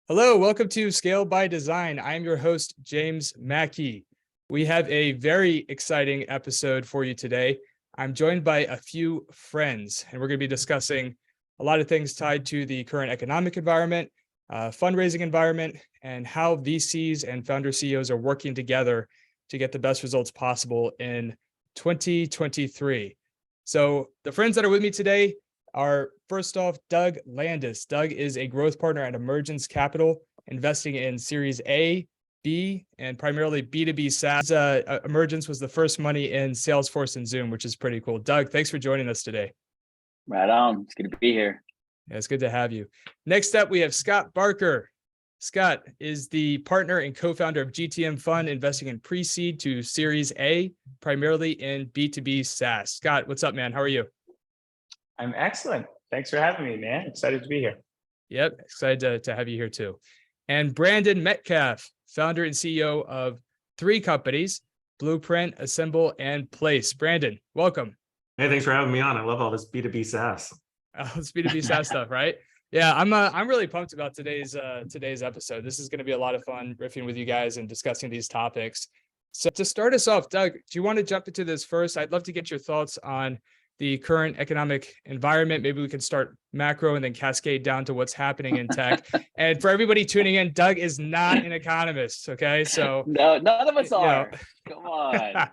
Hello, welcome to Scale by Design. I'm your host, James Mackey. We have a very exciting episode for you today. I'm joined by a few friends, and we're going to be discussing a lot of things tied to the current economic environment, fundraising environment, and how VCs and founder CEOs are working together to get the best results possible in 2023. So the friends that are with me today are, first off, Doug Landis. Doug is a growth partner at Emergence Capital, investing in Series A, B, and primarily B2B SaaS. Emergence was the first money in Salesforce and Zoom, which is pretty cool. Doug, thanks for joining us today. Right on. It's good to be here. Yeah, it's good to have you. Next up, we have Scott Barker. Scott is the partner and co-founder of GTM Fund, investing in pre-seed to Series A, primarily in B2B SaaS. Scott, what's up, man? How are you? I'm excellent. Thanks for having me, man. Excited to be here. Yep, excited to have you here too. And Brandon Metcalf, founder and CEO of three companies, Blueprint, Assemble, and Place. Brandon, welcome. Hey, thanks for having me on. I love all this B2B SaaS. This B2B SaaS stuff, right? Yeah, I'm really pumped about today's episode. This is going to be a lot of fun riffing with you guys and discussing these topics. So to start us off, Doug, do you want to jump into this first? I'd love to get your thoughts on the current economic environment. Maybe we can start macro and then cascade down to what's happening in tech. And for everybody tuning in, Doug is not an economist. Okay, so no, none of us are. Come on,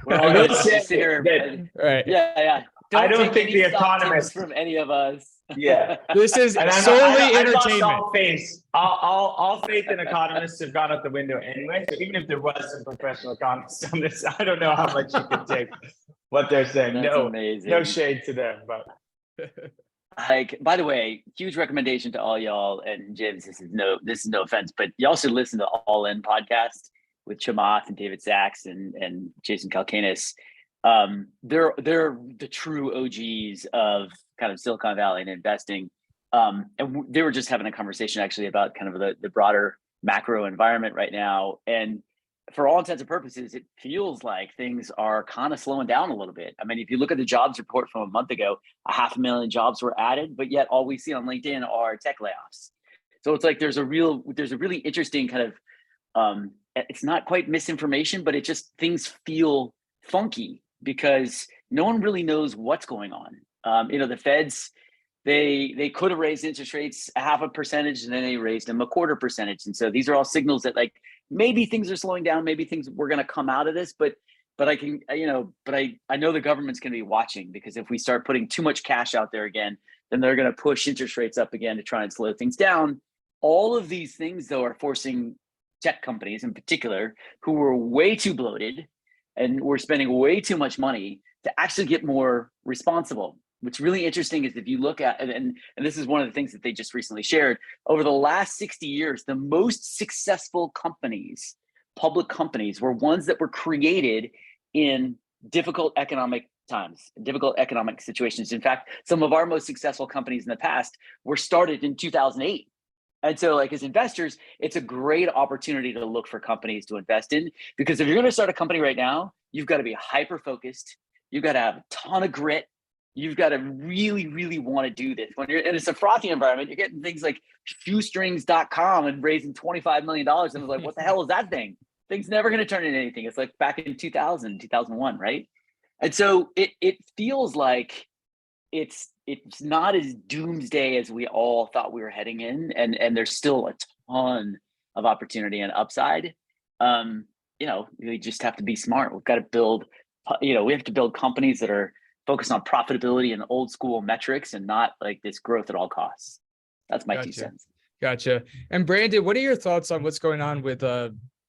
we're all going to sit here. Right? Yeah. I don't think the economist from any of us. Yeah, this is solely entertainment. All faith in economists have gone out the window anyway. So even if there was some professional economists on this, I don't know how much you can take what they're saying. That's amazing. No shade to them, but by the way, huge recommendation to all y'all, and James, this is no offense, but y'all should listen to All In podcast with Chamath and David Sachs and Jason Kalkanis. They're the true OGs of kind of Silicon Valley and investing. And they were just having a conversation actually about kind of the broader macro environment right now. And for all intents and purposes, it feels like things are kind of slowing down a little bit. I mean, if you look at the jobs report from a month ago, 500,000 jobs were added, but yet all we see on LinkedIn are tech layoffs. So it's like there's a really interesting kind of, it's not quite misinformation, but it just, things feel funky because no one really knows what's going on. The Feds, they could have raised interest rates 0.5%, and then they raised them 0.25%. And so these are all signals that like maybe things are slowing down, maybe we're going to come out of this, but I know the government's going to be watching, because if we start putting too much cash out there again, then they're going to push interest rates up again to try and slow things down. All of these things, though, are forcing tech companies in particular, who were way too bloated and were spending way too much money, to actually get more responsible. What's really interesting is if you look at, and this is one of the things that they just recently shared, over the last 60 years, the most successful companies, public companies, were ones that were created in difficult economic times, difficult economic situations. In fact, some of our most successful companies in the past were started in 2008. And so like as investors, it's a great opportunity to look for companies to invest in, because if you're going to start a company right now, you've got to be hyper-focused. You've got to have a ton of grit. You've got to really, really want to do this. When you're in a frothy environment, you're getting things like shoestrings.com and raising $25 million. And it's like, what the hell is that thing? Thing's never going to turn into anything. It's like back in 2000, 2001, right? And so it feels like it's not as doomsday as we all thought we were heading in. And there's still a ton of opportunity and upside. We just have to be smart. We've got to build, we have to build companies that are focused on profitability and old school metrics, and not like this growth at all costs. That's my 2 cents. Gotcha. And Brandon, what are your thoughts on what's going on with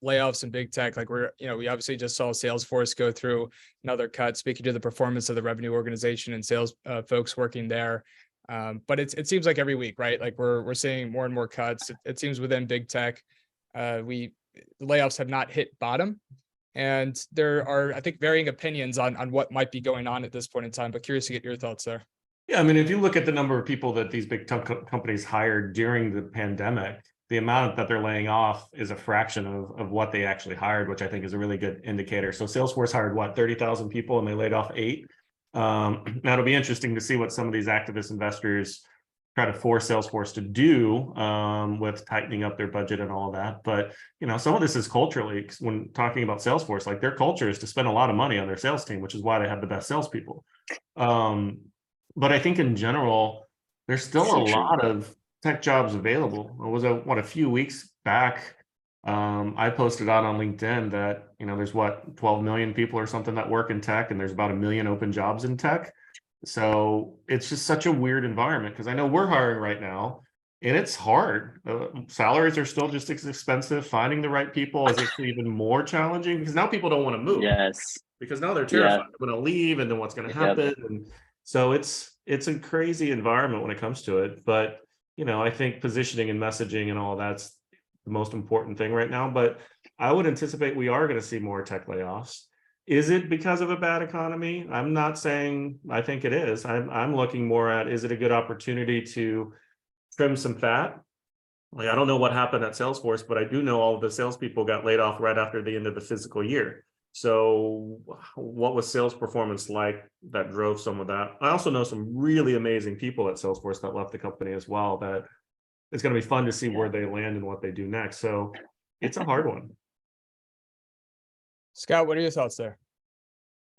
layoffs in big tech? Like we obviously just saw Salesforce go through another cut, speaking to the performance of the revenue organization and sales folks working there. But it seems like every week, right? Like we're seeing more and more cuts. It seems within big tech, the layoffs have not hit bottom. And there are, I think, varying opinions on what might be going on at this point in time, but curious to get your thoughts there. Yeah, I mean, if you look at the number of people that these big companies hired during the pandemic, the amount that they're laying off is a fraction of what they actually hired, which I think is a really good indicator. So Salesforce hired 30,000 people and they laid off 8. Now it'll be interesting to see what some of these activist investors try to force Salesforce to do with tightening up their budget and all of that. But some of this is culturally, when talking about Salesforce, like their culture is to spend a lot of money on their sales team, which is why they have the best salespeople. But I think in general, there's still a lot of tech jobs available. It was a few weeks back. I posted out on LinkedIn that there's 12 million people or something that work in tech, and there's about 1 million open jobs in tech. So it's just such a weird environment, because I know we're hiring right now and it's hard. Salaries are still just as expensive. Finding the right people is actually even more challenging, because now people don't want to move. Yes. Because now they're terrified. I'm going to leave, and then what's going to happen? And so it's a crazy environment when it comes to it. But I think positioning and messaging and all that's the most important thing right now. But I would anticipate we are going to see more tech layoffs. Is it because of a bad economy? I'm not saying I think it is. I'm looking more at, is it a good opportunity to trim some fat? Like, I don't know what happened at Salesforce, but I do know all of the salespeople got laid off right after the end of the fiscal year. So what was sales performance like that drove some of that? I also know some really amazing people at Salesforce that left the company as well, that it's going to be fun to see where they land and what they do next. So it's a hard one. Scott, what are your thoughts there?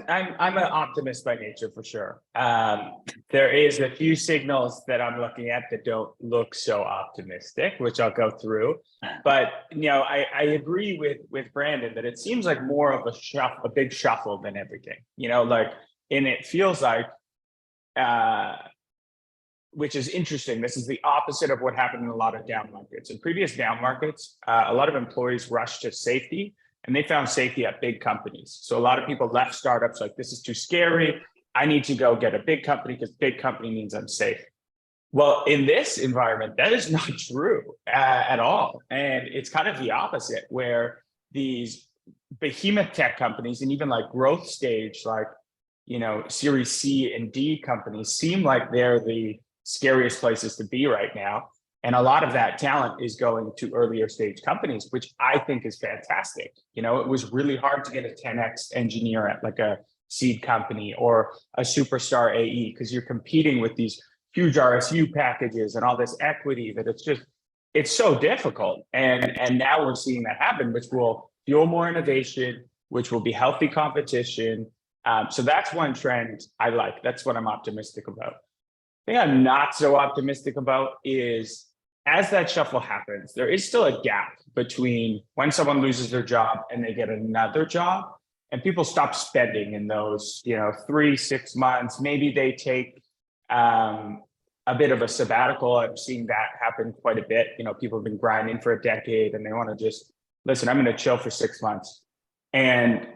I'm an optimist by nature, for sure. There is a few signals that I'm looking at that don't look so optimistic, which I'll go through. But I agree with Brandon that it seems like more of a big shuffle than everything. And it feels like, which is interesting. This is the opposite of what happened in a lot of down markets. In previous down markets, a lot of employees rushed to safety, and they found safety at big companies. So a lot of people left startups like, this is too scary. I need to go get a big company because big company means I'm safe. Well, in this environment, that is not true at all. And it's kind of the opposite, where these behemoth tech companies and even like growth stage, like, Series C and D companies seem like they're the scariest places to be right now. And a lot of that talent is going to earlier stage companies, which I think is fantastic. It was really hard to get a 10X engineer at like a seed company or a superstar AE, because you're competing with these huge RSU packages and all this equity that it's so difficult. And now we're seeing that happen, which will fuel more innovation, which will be healthy competition. So that's one trend I like. That's what I'm optimistic about. The thing I'm not so optimistic about is, as that shuffle happens, there is still a gap between when someone loses their job and they get another job, and people stop spending in those, 3-6 months. Maybe they take a bit of a sabbatical. I'm seeing that happen quite a bit. People have been grinding for a decade and they want to just, listen, I'm going to chill for 6 months. And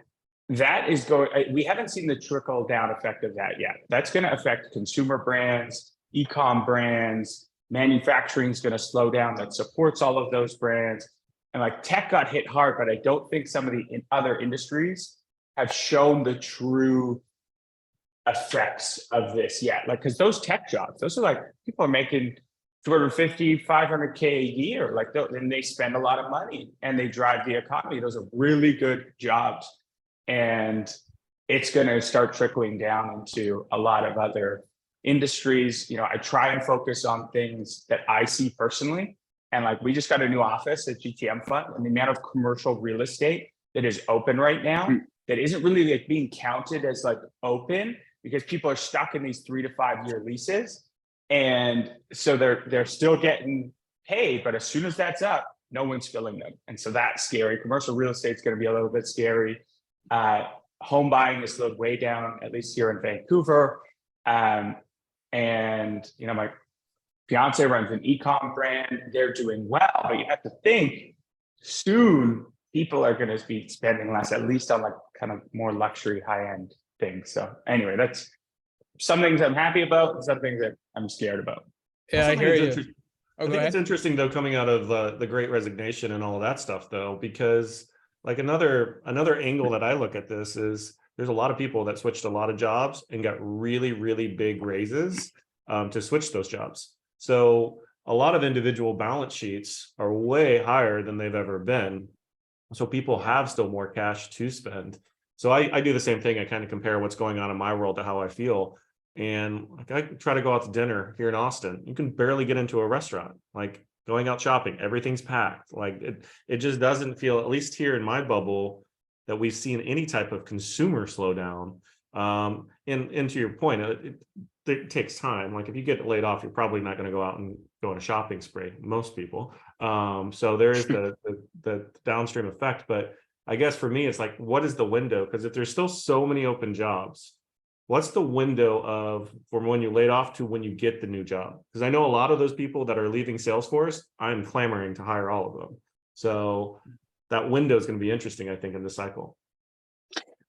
that is we haven't seen the trickle down effect of that yet. That's going to affect consumer brands, e-com brands. Manufacturing is going to slow down. That supports all of those brands. And like tech got hit hard, but I don't think some of the other industries have shown the true effects of this yet. Like, because those tech jobs, those are like, people are making 250, 500K a year. And they spend a lot of money and they drive the economy. Those are really good jobs. And it's going to start trickling down into a lot of other industries. I try and focus on things that I see personally. And like, we just got a new office at GTM Fund, and the amount of commercial real estate that is open right now, that isn't really like being counted as like open, because people are stuck in these 3 to 5 year leases. And so they're still getting paid, but as soon as that's up, no one's filling them. And so that's scary. Commercial real estate is going to be a little bit scary. Home buying is slowed way down, at least here in Vancouver. And my fiance runs an e-com brand. They're doing well, but you have to think soon people are going to be spending less, at least on like kind of more luxury high-end things. So anyway, that's some things I'm happy about and some things that I'm scared about. Yeah, I hear you. I think it's interesting though, coming out of the Great Resignation and all of that stuff though, because like another angle that I look at this is, there's a lot of people that switched a lot of jobs and got really, really big raises to switch those jobs. So a lot of individual balance sheets are way higher than they've ever been. So people have still more cash to spend. So I do the same thing. I kind of compare what's going on in my world to how I feel. And like I try to go out to dinner here in Austin, you can barely get into a restaurant. Like going out shopping, everything's packed. Like it just doesn't feel, at least here in my bubble, that we've seen any type of consumer slowdown. And to your point, it takes time. Like if you get laid off, you're probably not going to go out and go on a shopping spree, most people. So there is the downstream effect. But I guess for me, it's like, what is the window? Because if there's still so many open jobs, what's the window of from when you're laid off to when you get the new job? Because I know a lot of those people that are leaving Salesforce, I'm clamoring to hire all of them. So that window is going to be interesting, I think, in this cycle.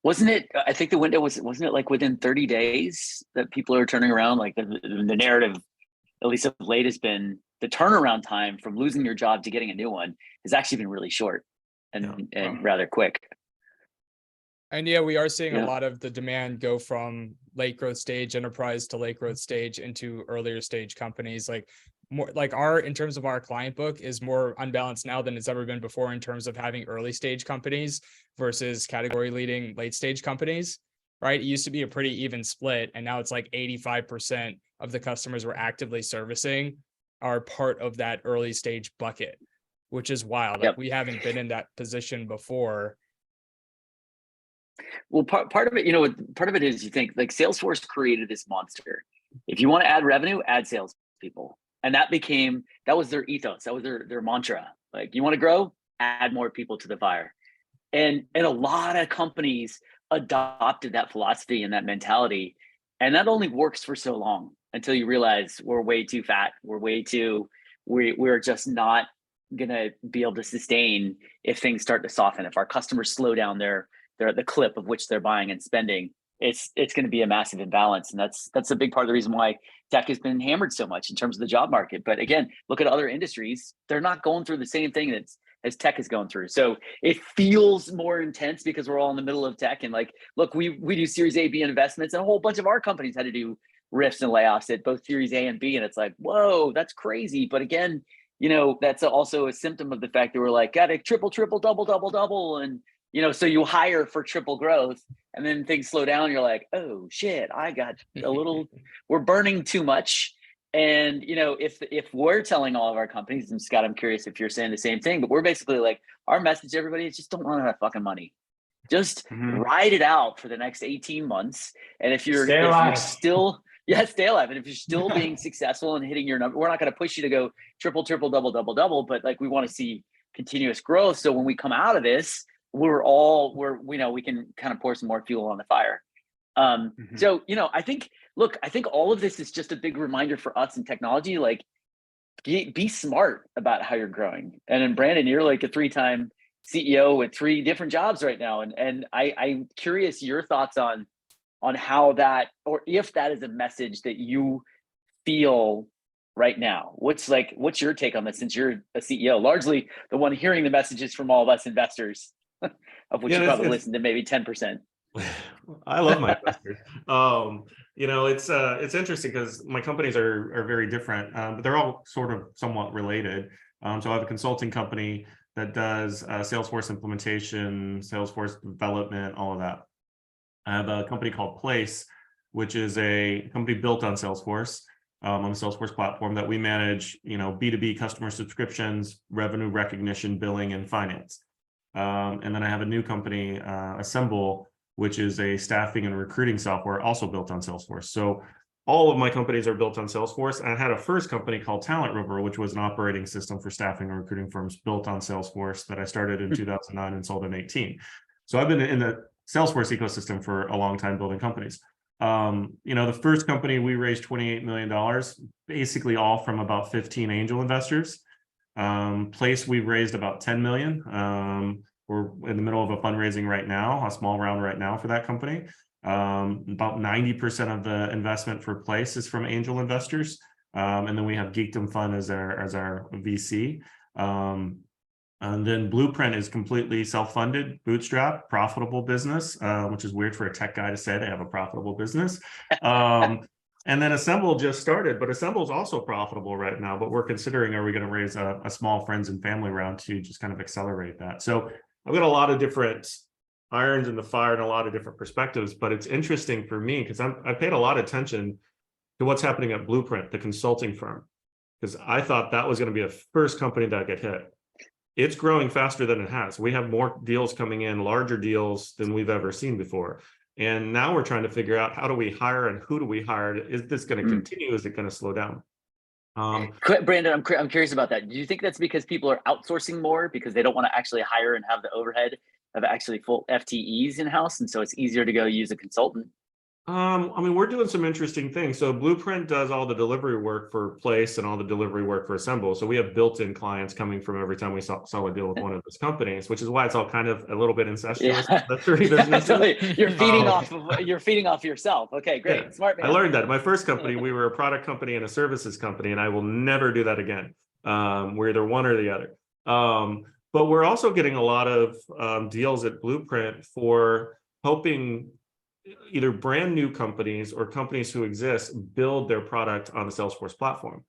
Wasn't it? I think the window wasn't it like within 30 days that people are turning around? Like the narrative, at least of late, has been the turnaround time from losing your job to getting a new one has actually been really short and rather quick. And yeah, we are seeing a lot of the demand go from late growth stage enterprise to late growth stage into earlier stage companies. Like more like in terms of our client book is more unbalanced now than it's ever been before in terms of having early stage companies versus category leading late stage companies, right? It used to be a pretty even split. And now it's like 85% of the customers we're actively servicing are part of that early stage bucket, which is wild. Like we haven't been in that position before. Well, part of it, part of it is you think like Salesforce created this monster. If you want to add revenue, add salespeople. And that was their ethos. That was their mantra. Like, you want to grow, add more people to the fire. And a lot of companies adopted that philosophy and that mentality. And that only works for so long until you realize we're way too fat. We're just not going to be able to sustain if things start to soften. If our customers slow down the clip of which they're buying and spending, it's going to be a massive imbalance. And that's a big part of the reason why tech has been hammered so much in terms of the job market. But again, look at other industries. They're not going through the same thing as tech is going through. So it feels more intense because we're all in the middle of tech. And like, look, we do Series A, B investments, and a whole bunch of our companies had to do rifts and layoffs at both Series A and B. And it's like, whoa, that's crazy. But again, that's also a symptom of the fact that we're like, got to triple, double. And, so you hire for triple growth, and then things slow down. You're like, oh shit, I got we're burning too much. And, if we're telling all of our companies, and Scott, I'm curious if you're saying the same thing, but we're basically like, our message to everybody is just don't run out of fucking money. Just ride it out for the next 18 months. And if you're still, stay alive. And if you're still being successful and hitting your number, we're not going to push you to go triple, double, but like, we want to see continuous growth. So when we come out of this, we can kind of pour some more fuel on the fire. So, I think all of this is just a big reminder for us in technology, like be smart about how you're growing. And then Brandon, you're like a 3-time CEO with 3 different jobs right now. And I'm curious your thoughts on how that, or if that is a message that you feel right now. What's your take on this, since you're a CEO, largely the one hearing the messages from all of us investors, of which you probably listen to maybe 10%. I love my investors. It's interesting because my companies are very different, but they're all sort of somewhat related. So I have a consulting company that does Salesforce implementation, Salesforce development, all of that. I have a company called Place, which is a company built on Salesforce, on the Salesforce platform, that we manage, B2B customer subscriptions, revenue recognition, billing, and finance. And then I have a new company, Assemble, which is a staffing and recruiting software also built on Salesforce. So all of my companies are built on Salesforce. And I had a first company called Talent River, which was an operating system for staffing and recruiting firms built on Salesforce that I started in 2009 and sold in 2018. So I've been in the Salesforce ecosystem for a long time building companies. The first company, we raised $28 million, basically all from about 15 angel investors. Place, we've raised about 10 million. We're in the middle of a fundraising right now, a small round right now for that company. About 90% of the investment for Place is from angel investors. And then we have Geekdom Fund as our VC. And then Blueprint is completely self-funded, bootstrap, profitable business, which is weird for a tech guy to say they have a profitable business. And then Assemble just started, but Assemble is also profitable right now, but we're considering, are we going to raise a small friends and family round to just kind of accelerate that? So I've got a lot of different irons in the fire in a lot of different perspectives, but it's interesting for me because I paid a lot of attention to what's happening at Blueprint, the consulting firm, because I thought that was going to be the first company that get hit. It's growing faster than it has. We have more deals coming in, larger deals than we've ever seen before. And now we're trying to figure out, how do we hire and who do we hire? Is this going to continue? Is it going to slow down? Brandon, I'm curious about that. Do you think that's because people are outsourcing more because they don't want to actually hire and have the overhead of actually full FTEs in-house, and so it's easier to go use a consultant? I mean, we're doing some interesting things. So Blueprint does all the delivery work for Place and all the delivery work for Assemble. So we have built-in clients coming from every time we sell a deal with one of those companies, which is why it's all kind of a little bit incestuous. Yeah. The three businesses. You're feeding off yourself. Okay, great. Yeah. Smart man. I learned that at my first company. We were a product company and a services company, and I will never do that again. We're either one or the other. But we're also getting a lot of deals at Blueprint for helping either brand new companies or companies who exist build their product on the Salesforce platform.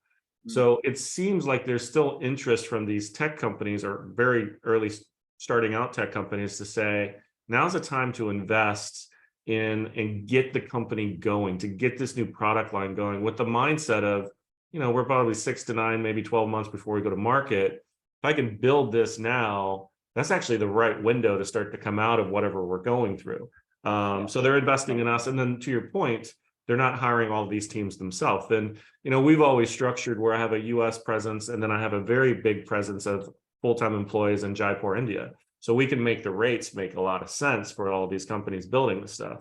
So it seems like there's still interest from these tech companies or very early starting out tech companies to say, now's the time to invest in and get the company going, to get this new product line going with the mindset of, we're probably 6 to 9, maybe 12 months before we go to market. If I can build this now, that's actually the right window to start to come out of whatever we're going through. So they're investing in us. And then to your point, they're not hiring all of these teams themselves. And, we've always structured where I have a US presence, and then I have a very big presence of full-time employees in Jaipur, India. So we can make the rates make a lot of sense for all of these companies building this stuff.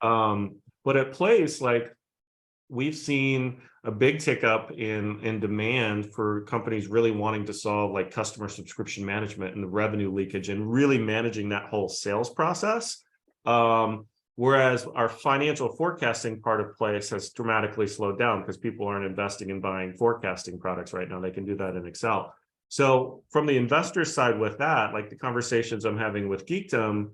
But at Place, we've seen a big tick up in demand for companies really wanting to solve customer subscription management and the revenue leakage and really managing that whole sales process. Whereas our financial forecasting part of Place has dramatically slowed down because people aren't investing in buying forecasting products right now. They can do that in Excel. So from the investor side with that, the conversations I'm having with Geekdom,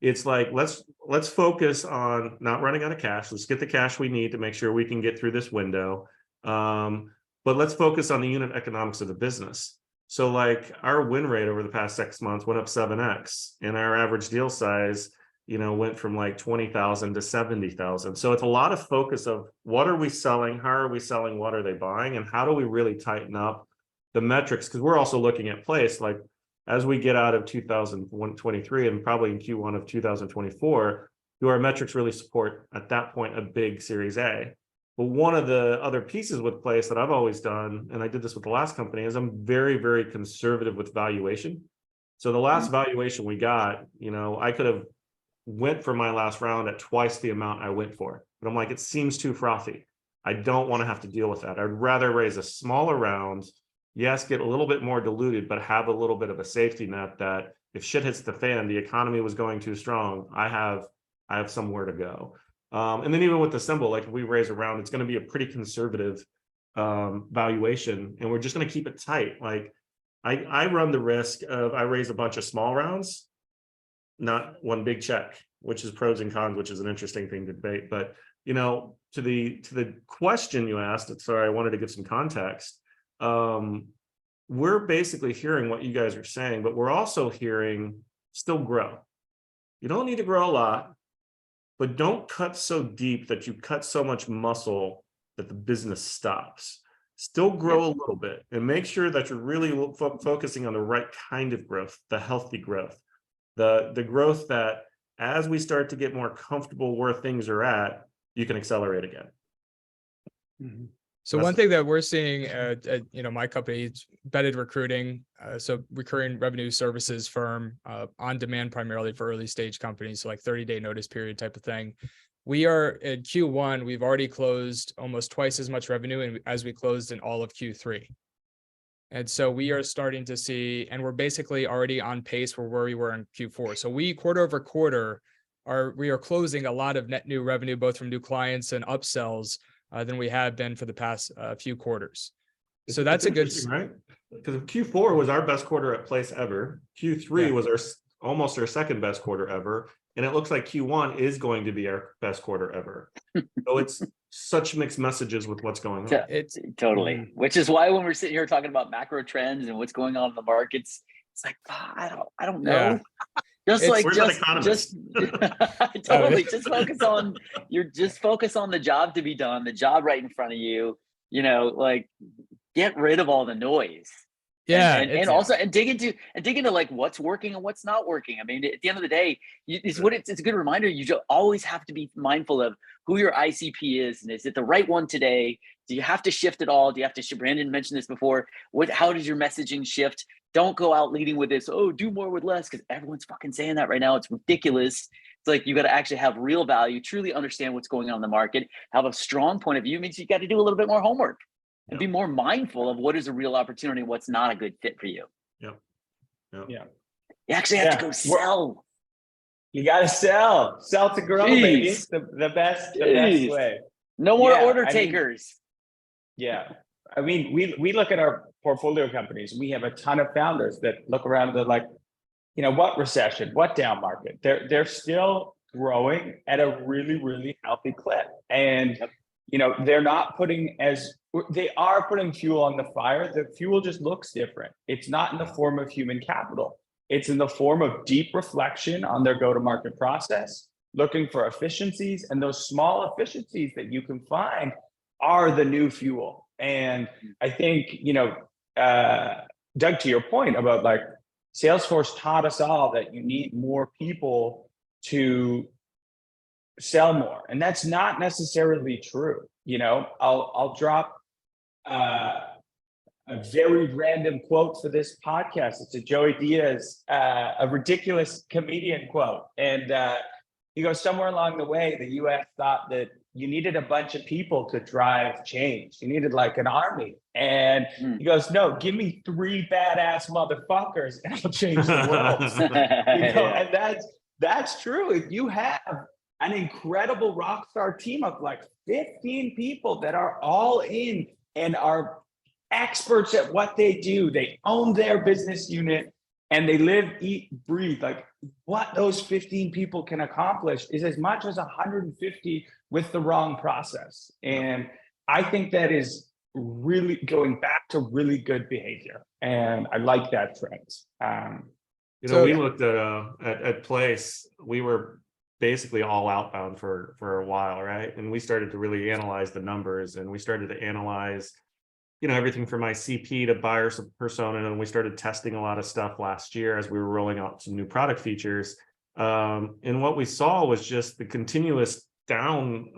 it's let's focus on not running out of cash. Let's get the cash we need to make sure we can get through this window. But let's focus on the unit economics of the business. So our win rate over the past 6 months went up 7x, and our average deal size went from 20,000 to 70,000. So it's a lot of focus of what are we selling? How are we selling? What are they buying? And how do we really tighten up the metrics? Because we're also looking at Place, as we get out of 2023 and probably in Q1 of 2024, do our metrics really support at that point a big Series A? But one of the other pieces with Place that I've always done, and I did this with the last company, is I'm very, very conservative with valuation. So the last valuation we got, I could have went for my last round at twice the amount I went for. But I'm it seems too frothy. I don't want to have to deal with that. I'd rather raise a smaller round, yes, get a little bit more diluted, but have a little bit of a safety net that if shit hits the fan, the economy was going too strong, I have somewhere to go. And then even with the symbol, if we raise a round, it's going to be a pretty conservative valuation, and we're just going to keep it tight. I run the risk of I raise a bunch of small rounds, not one big check, which is pros and cons, which is an interesting thing to debate. But to the question you asked, sorry, I wanted to give some context. We're basically hearing what you guys are saying, but we're also hearing still grow. You don't need to grow a lot, but don't cut so deep that you cut so much muscle that the business stops. Still grow a little bit and make sure that you're really focusing on the right kind of growth, the healthy growth, the growth that as we start to get more comfortable where things are at, you can accelerate again. So one thing that we're seeing at my company, it's Embedded Recruiting, so recurring revenue services firm, on demand primarily for early stage companies, so 30-day notice period type of thing. We are in Q1, we've already closed almost twice as much revenue as we closed in all of Q3. And so we are starting to see, and we're basically already on pace for where we were in Q4. So we quarter over quarter we are closing a lot of net new revenue, both from new clients and upsells, than we have been for the past few quarters. So that's a good, right? Because Q4 was our best quarter at Place ever. Q3 was almost our second best quarter ever. And it looks like Q1 is going to be our best quarter ever. So it's such mixed messages with what's going on. It's totally, which is why when we're sitting here talking about macro trends and what's going on in the markets, it's I don't know. Just like Where's that economist? totally just focus on the job to be done, the job right in front of you, like get rid of all the noise. Yeah. And also dig into like what's working and what's not working. I mean, at the end of the day, it's a good reminder. You always have to be mindful of who your ICP is, and is it the right one today? Do you have to shift it all? Do you have to? Brandon mentioned this before. How does your messaging shift? Don't go out leading with this. Oh, do more with less, because everyone's fucking saying that right now. It's ridiculous. It's like you got to actually have real value, truly understand what's going on in the market, have a strong point of view. Means you got to do a little bit more homework. And be more mindful of what is a real opportunity and what's not a good fit for you. Yeah. You actually have to go sell. You got to sell to grow, baby. The best way. No more order takers. I mean, we look at our portfolio companies. We have a ton of founders that look around and they're like, what recession, what down market? They're still growing at a really, really healthy clip. And they're not they are putting fuel on the fire. The fuel just looks different. It's not in the form of human capital. It's in the form of deep reflection on their go-to-market process, looking for efficiencies, and those small efficiencies that you can find are the new fuel. And I think, Doug, to your point about like Salesforce taught us all that you need more people to sell more. And that's not necessarily true. I'll drop a very random quote for this podcast. It's a Joey Diaz, a ridiculous comedian quote. And he goes, somewhere along the way, the US thought that you needed a bunch of people to drive change. You needed like an army. And he goes, no, give me 3 badass motherfuckers and I'll change the world. And that's true. If you have an incredible rock star team of like 15 people that are all in and are experts at what they do. They own their business unit and they live, eat, breathe. Like what those 15 people can accomplish is as much as 150 with the wrong process. And I think that is really going back to really good behavior. And I like that trend. We looked at Place, we were basically all outbound for a while, right? And we started to really analyze the numbers, and we started to analyze, everything from ICP to buyer persona, and we started testing a lot of stuff last year as we were rolling out some new product features. And what we saw was just the continuous down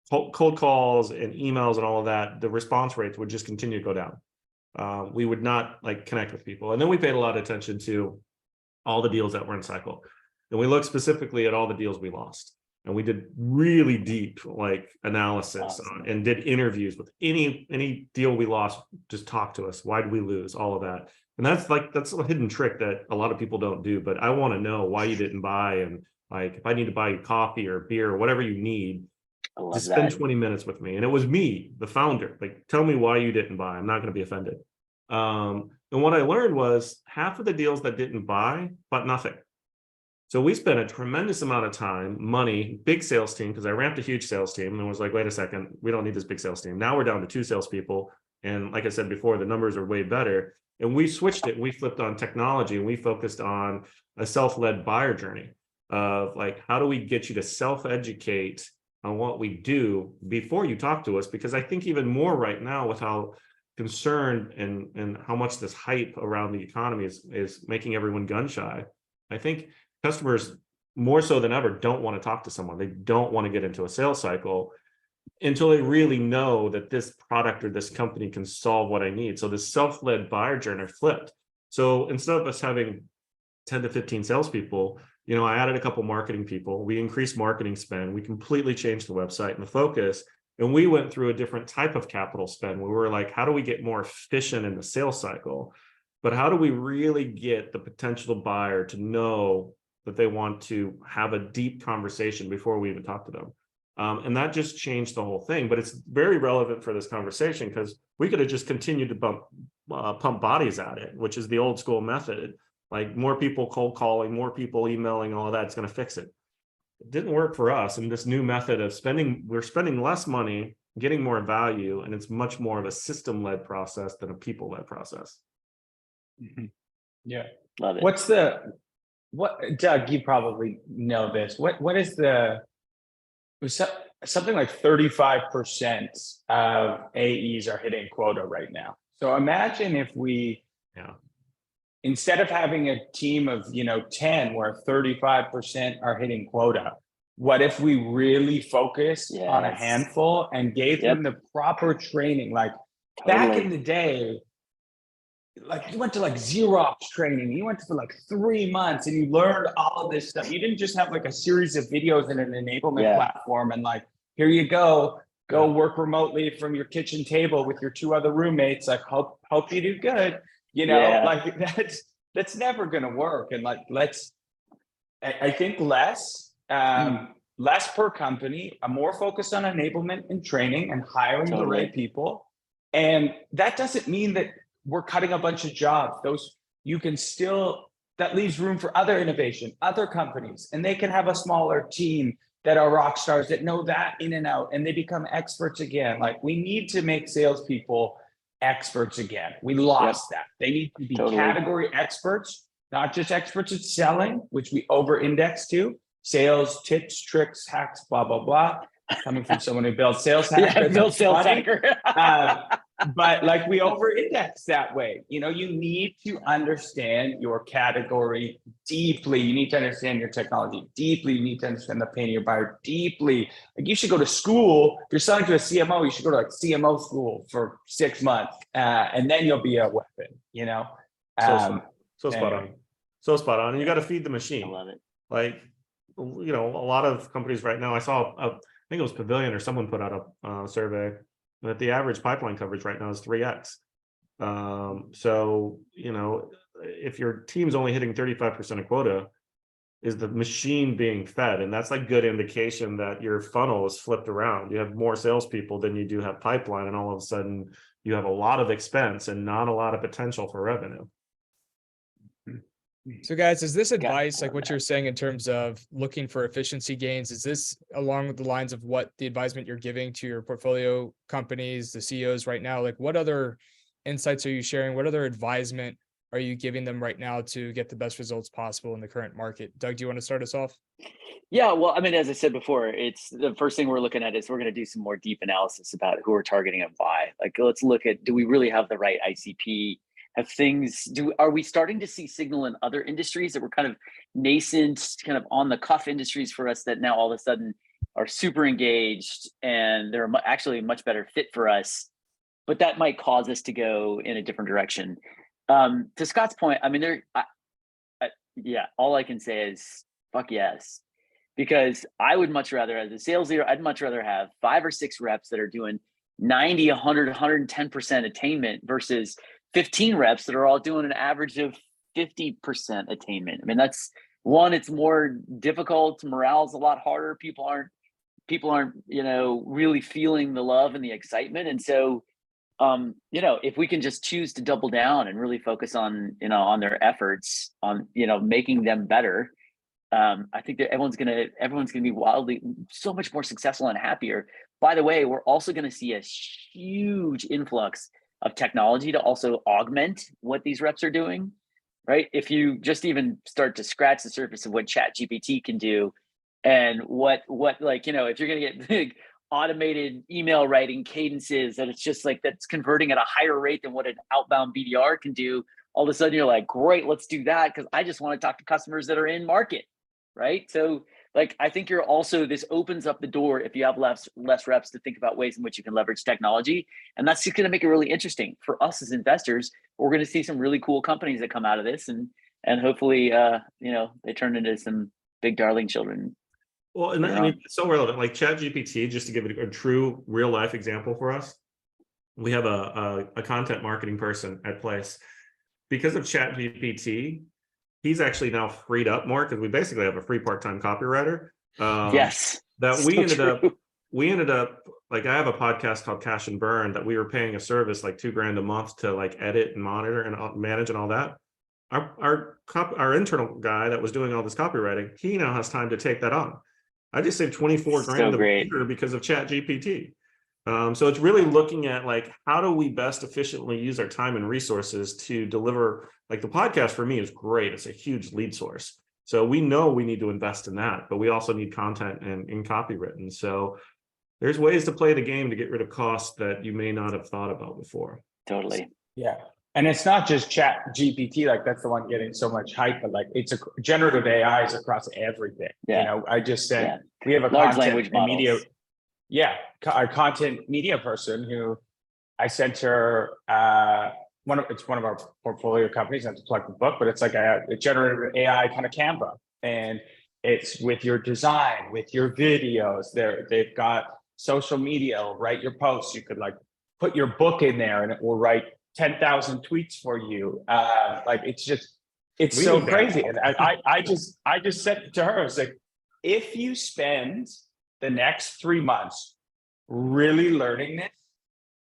cold calls and emails and all of that. The response rates would just continue to go down. We would not connect with people. And then we paid a lot of attention to all the deals that were in cycle. And we looked specifically at all the deals we lost. And we did really deep analysis and did interviews with any deal we lost. Just talk to us. Why did we lose? All of that. And that's a hidden trick that a lot of people don't do. But I want to know why you didn't buy. And if I need to buy you coffee or beer or whatever you need, just spend 20 minutes with me. And it was me, the founder. Tell me why you didn't buy. I'm not going to be offended. And what I learned was half of the deals that didn't buy bought nothing. So we spent a tremendous amount of time, money, big sales team, because I ramped a huge sales team and was like, wait a second, we don't need this big sales team. Now we're down to 2 salespeople. And like I said before, the numbers are way better. And we switched it. We flipped on technology and we focused on a self-led buyer journey of how do we get you to self-educate on what we do before you talk to us? Because I think even more right now with how concerned and how much this hype around the economy is making everyone gun shy. I think customers more so than ever don't want to talk to someone. They don't want to get into a sales cycle until they really know that this product or this company can solve what I need. So the self-led buyer journey flipped. So instead of us having 10 to 15 salespeople, I added a couple marketing people. We increased marketing spend. We completely changed the website and the focus. And we went through a different type of capital spend. We were like, how do we get more efficient in the sales cycle? But how do we really get the potential buyer to know that they want to have a deep conversation before we even talk to them? And that just changed the whole thing. But it's very relevant for this conversation because we could have just continued to pump bodies at it, which is the old school method. More people cold calling, more people emailing, all of that's going to fix it. It didn't work for us. And this new method of we're spending less money, getting more value, and it's much more of a system-led process than a people-led process. Mm-hmm. Yeah. Love it. What Doug, you probably know this. What is something like 35% of AEs are hitting quota right now. So imagine if we, instead of having a team of 10 where 35% are hitting quota, what if we really focus on a handful and gave them the proper training? Like back in the day, like you went to like Xerox training, you went for like 3 months and you learned all of this stuff. You didn't just have like a series of videos and an enablement platform and like, here you go work remotely from your kitchen table with your 2 other roommates. Like hope you do good, like that's never going to work. And like, I think less per company, a more focus on enablement and training and hiring the right people. And that doesn't mean that we're cutting a bunch of jobs. That leaves room for other innovation, other companies, and they can have a smaller team that are rock stars that know that in and out, and they become experts again. Like we need to make salespeople experts again. We lost that. They need to be category experts, not just experts at selling, which we over-index to. Sales, tips, tricks, hacks, blah, blah, blah. Coming from someone who builds sales hacks. Build sales hacker. But like we over-index that way. You need to understand your category deeply. You need to understand your technology deeply. You need to understand the pain of your buyer deeply. Like you should go to school. If you're selling to a CMO, you should go to like CMO school for 6 months, and then you'll be a weapon. So spot on. So spot on. And you got to feed the machine. I love it. Like, a lot of companies right now. I saw, I think it was Pavilion or someone put out a survey that the average pipeline coverage right now is 3x. So, if your team's only hitting 35% of quota, is the machine being fed? And that's like good indication that your funnel is flipped around. You have more salespeople than you do have pipeline, and all of a sudden you have a lot of expense and not a lot of potential for revenue. So guys, is this advice, like what you're saying in terms of looking for efficiency gains, is this along the lines of what the advisement you're giving to your portfolio companies, the CEOs right now? Like what other insights are you sharing? What other advisement are you giving them right now to get the best results possible in the current market? Doug, do you want to start us off? Yeah, well, I mean, as I said before, it's the first thing we're looking at is we're going to do some more deep analysis about who we're targeting and why. Like, let's look at, do we really have the right ICP? Are we starting to see signal in other industries that were kind of nascent, kind of on the cuff industries for us that now all of a sudden are super engaged and they're actually a much better fit for us, but that might cause us to go in a different direction. To Scott's point, I mean, all I can say is fuck yes, because I would much rather, as a sales leader, I'd much rather have 5 or 6 reps that are doing 90, 100, 110% attainment versus 15 reps that are all doing an average of 50% attainment. I mean, that's one, it's more difficult. Morale's a lot harder. People aren't, really feeling the love and the excitement. And so, if we can just choose to double down and really focus on, on their efforts on, making them better, I think that everyone's gonna be so much more successful and happier. By the way, we're also going to see a huge influx of technology to also augment what these reps are doing, right? If you just even start to scratch the surface of what ChatGPT can do, and what if you're going to get big automated email writing cadences that it's just like that's converting at a higher rate than what an outbound BDR can do, all of a sudden you're like, great, let's do that because I just want to talk to customers that are in market, right? So I think this opens up the door if you have less reps to think about ways in which you can leverage technology. And that's just going to make it really interesting for us as investors. We're going to see some really cool companies that come out of this and hopefully, they turn into some big darling children. Well, and I mean, it's so relevant, like ChatGPT, just to give it a true real life example for us. We have a content marketing person at Place. Because of ChatGPT, he's actually now freed up more because we basically have a free part-time copywriter. Yes. That we ended up like, I have a podcast called Cash and Burn that we were paying a service like $2,000 a month to like edit and monitor and manage and all that. Our internal guy that was doing all this copywriting, he now has time to take that on. I just saved $24,000 a year because of ChatGPT. So it's really looking at like, how do we best efficiently use our time and resources to deliver, like the podcast for me is great. It's a huge lead source. So we know we need to invest in that, but we also need content and in copywritten. So there's ways to play the game to get rid of costs that you may not have thought about before. Totally. Yeah. And it's not just Chat GPT, like that's the one getting so much hype, but like it's a generative AI is across everything. Yeah. You know, I just said we have a Large content language and models. media. Yeah, our content media person who I sent her it's one of our portfolio companies, not to plug the book, but it's like a generative AI kind of Canva. And it's with your design, with your videos. They've got social media, it'll write your posts. You could like put your book in there and it will write 10,000 tweets for you. Like it's so crazy. And I just said to her, I was like, if you spend the next 3 months really learning this,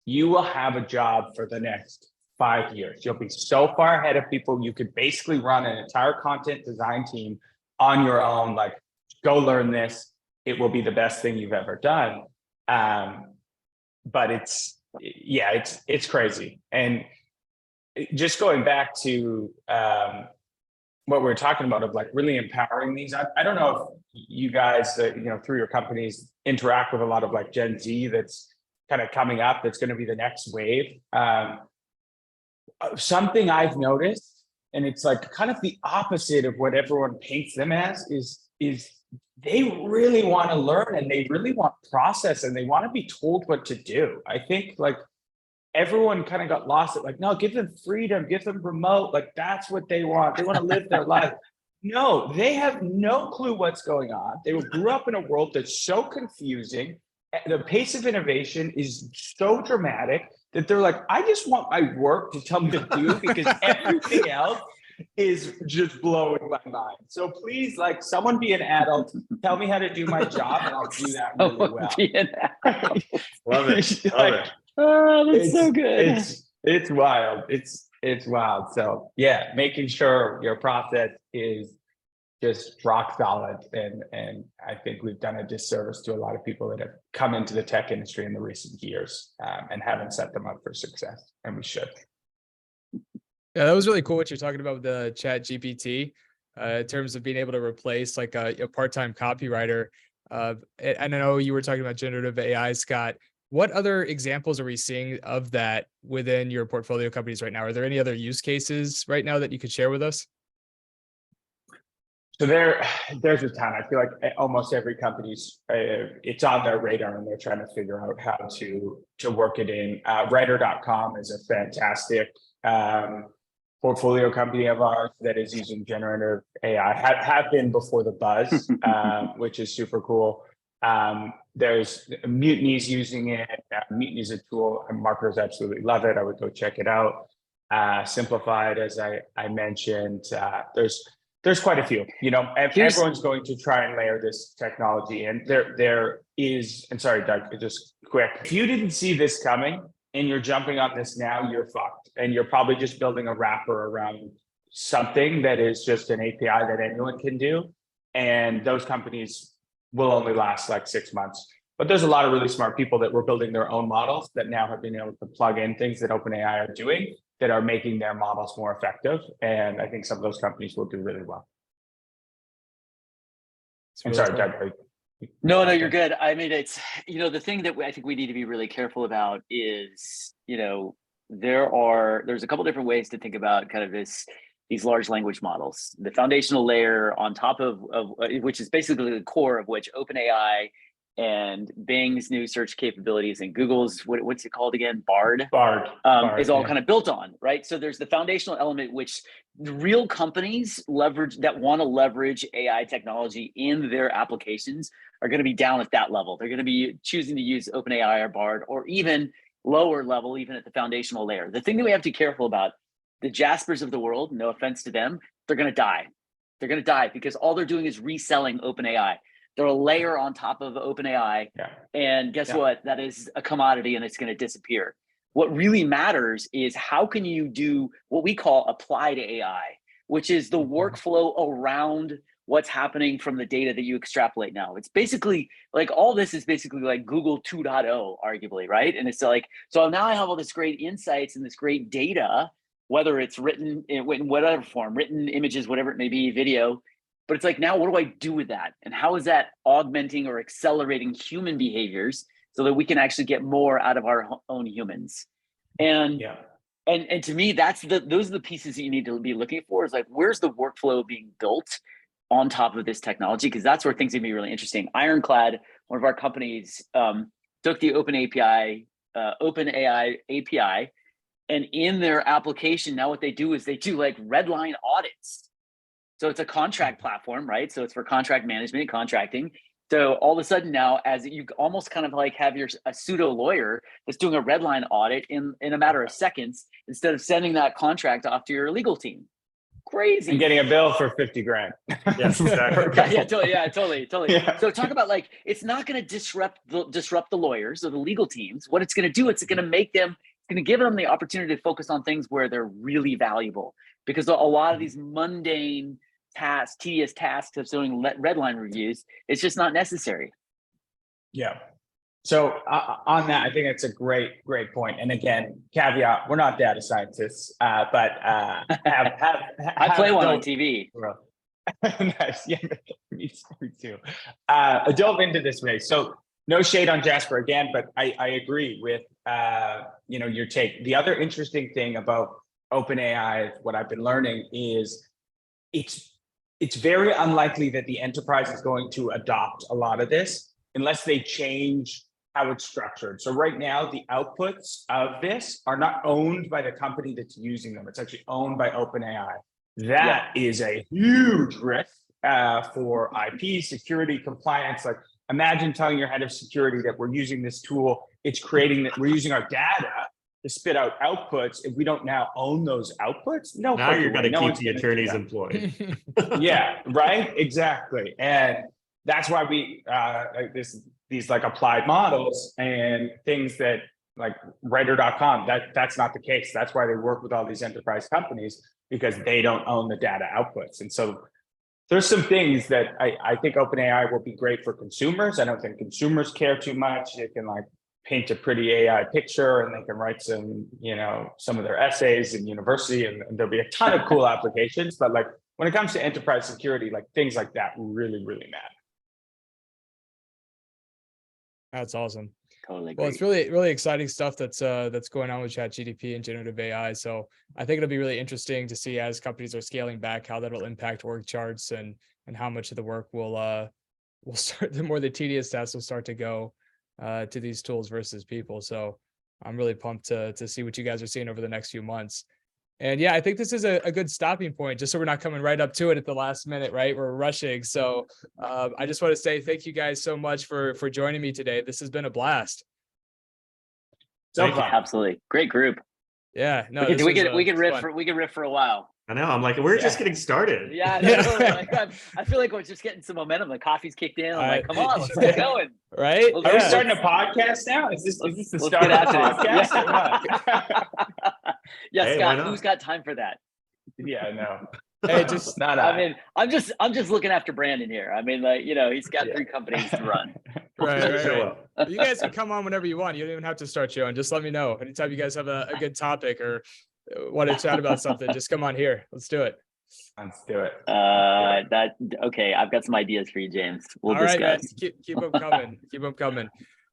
you will have a job for the next 5 years. You'll be so far ahead of people. You could basically run an entire content design team on your own. Like, go learn this. It will be the best thing you've ever done. But it's crazy. And just going back to what we were talking about of like really empowering these. I don't know if you guys, through your companies interact with a lot of like Gen Z that's kind of coming up, that's going to be the next wave. Something I've noticed, and it's like kind of the opposite of what everyone paints them as, is they really want to learn and they really want process and they want to be told what to do. I think like everyone kind of got lost at like, no, give them freedom, give them remote. Like that's what they want. They want to live their life. No, they have no clue what's going on. They grew up in a world that's so confusing. The pace of innovation is so dramatic that they're like, I just want my work to tell me to do because everything else is just blowing my mind. So please, like, someone be an adult, tell me how to do my job, and I'll do that really well. Love it. Love it. Oh, that's so good. It's wild. It's wild. So yeah, making sure your process is just rock solid. And I think we've done a disservice to a lot of people that have come into the tech industry in the recent years and haven't set them up for success. And we should. Yeah, that was really cool what you're talking about with the Chat GPT in terms of being able to replace like a part-time copywriter. And I know you were talking about generative AI, Scott. What other examples are we seeing of that within your portfolio companies right now? Are there any other use cases right now that you could share with us? So there's a ton. I feel like almost every company's it's on their radar and they're trying to figure out how to work it in. Writer.com is a fantastic portfolio company of ours that is using generative AI. Have been before the buzz, which is super cool. There's Mutiny's using it. Mutiny is a tool, and marketers absolutely love it. I would go check it out. Simplified, as I mentioned, there's quite a few. Everyone's going to try and layer this technology in. There is, and sorry, Doug, just quick. If you didn't see this coming and you're jumping on this now, you're fucked. And you're probably just building a wrapper around something that is just an API that anyone can do. And those companies will only last like 6 months. But there's a lot of really smart people that were building their own models that now have been able to plug in things that OpenAI are doing that are making their models more effective. And I think some of those companies will do really well. I'm sorry, Doug. No, you're good. I mean, it's, the thing that I think we need to be really careful about is, there's a couple different ways to think about kind of these large language models. The foundational layer on top of which is basically the core of which OpenAI and Bing's new search capabilities and Google's, what's it called again? Bard is all kind of built on, right? So there's the foundational element, which the real companies that want to leverage AI technology in their applications are going to be down at that level. They're going to be choosing to use OpenAI or Bard, or even lower level, even at the foundational layer. The thing that we have to be careful about, the Jaspers of the world, no offense to them, they're going to die. They're going to die because all they're doing is reselling OpenAI. They're a layer on top of OpenAI. Yeah. And guess what? That is a commodity and it's going to disappear. What really matters is how can you do what we call applied AI, which is the workflow around what's happening from the data that you extrapolate now. It's basically like all this is basically like Google 2.0, arguably, right? And it's like, so now I have all this great insights and this great data, whether it's written in whatever form, written, images, whatever it may be, video. But it's like, now what do I do with that? And how is that augmenting or accelerating human behaviors so that we can actually get more out of our own humans? And and to me, those are the pieces that you need to be looking for, is like, where's the workflow being built on top of this technology? Because that's where things are gonna be really interesting. Ironclad, one of our companies, took the OpenAI API, and in their application, now what they do is they do like redline audits. So it's a contract platform, right? So it's for contract management and contracting. So all of a sudden now, as you almost kind of like have a pseudo lawyer that's doing a redline audit in a matter of seconds, instead of sending that contract off to your legal team. Crazy. And getting a bill for 50 grand. Yes, exactly. Totally. Yeah. So talk about like, it's not going to disrupt the lawyers or the legal teams. What it's going to do, it's going to give them the opportunity to focus on things where they're really valuable, because a lot of these mundane tasks, tedious tasks of doing redline reviews, it's just not necessary. Yeah. So on that, I think it's a great point. And again, caveat: we're not data scientists, but I play one on TV. Nice. Yeah, me too. Delve into this race. So no shade on Jasper again, but I agree with your take. The other interesting thing about OpenAI, what I've been learning, is it's very unlikely that the enterprise is going to adopt a lot of this unless they change how it's structured. So right now, the outputs of this are not owned by the company that's using them. It's actually owned by OpenAI. That is a huge risk for IP, security, compliance. Like, imagine telling your head of security that we're using this tool, we're using our data to spit out outputs. If we don't now own those outputs, now you're going to keep the attorneys employed. Yeah, right. Exactly. And that's why we these like applied models and things that like writer.com, that's not the case. That's why they work with all these enterprise companies, because they don't own the data outputs. And so there's some things that I think OpenAI will be great for consumers. I don't think consumers care too much. They can like paint a pretty AI picture, and they can write some of their essays in university, and there'll be a ton of cool applications. But like when it comes to enterprise security, like things like that really, really matter. That's awesome. Totally. Well, it's really, really exciting stuff that's going on with ChatGPT and generative AI. So I think it'll be really interesting to see, as companies are scaling back, how that'll impact org charts and how much of the work will start, the more the tedious tasks will start to go to these tools versus people. So I'm really pumped to see what you guys are seeing over the next few months. And yeah, I think this is a good stopping point, just so we're not coming right up to it at the last minute, right? We're rushing. So I just want to say thank you guys so much for joining me today. This has been a blast. So absolutely great group. Yeah, no, we could riff for a while. I know. I'm like, we're just getting started. Yeah, I feel like we're just getting some momentum. The coffee's kicked in. I'm like, come on, let's get going. Right? Are we starting a podcast now? Is this the start of the podcast? Yes, Scott. Who's got time for that? Yeah, no. Hey, just not. I mean, I'm just looking after Brandon here. I mean, like, he's got 3 companies to run. Right. You guys can come on whenever you want. You don't even have to start showing. Just let me know anytime you guys have a good topic or want to chat about something. Just come on here. Let's do it. Let's do it. Okay. I've got some ideas for you, James. We'll discuss. Right, guys. Keep them coming. Keep them coming.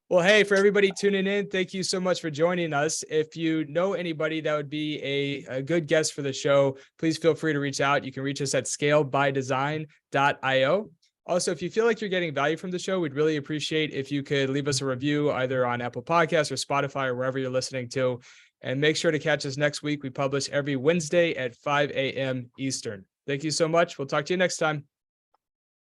Well, hey, for everybody tuning in, thank you so much for joining us. If you know anybody that would be a good guest for the show, please feel free to reach out. You can reach us at scalebydesign.io. Also, if you feel like you're getting value from the show, we'd really appreciate if you could leave us a review either on Apple Podcasts or Spotify or wherever you're listening to. And make sure to catch us next week. We publish every Wednesday at 5 a.m. Eastern. Thank you so much. We'll talk to you next time.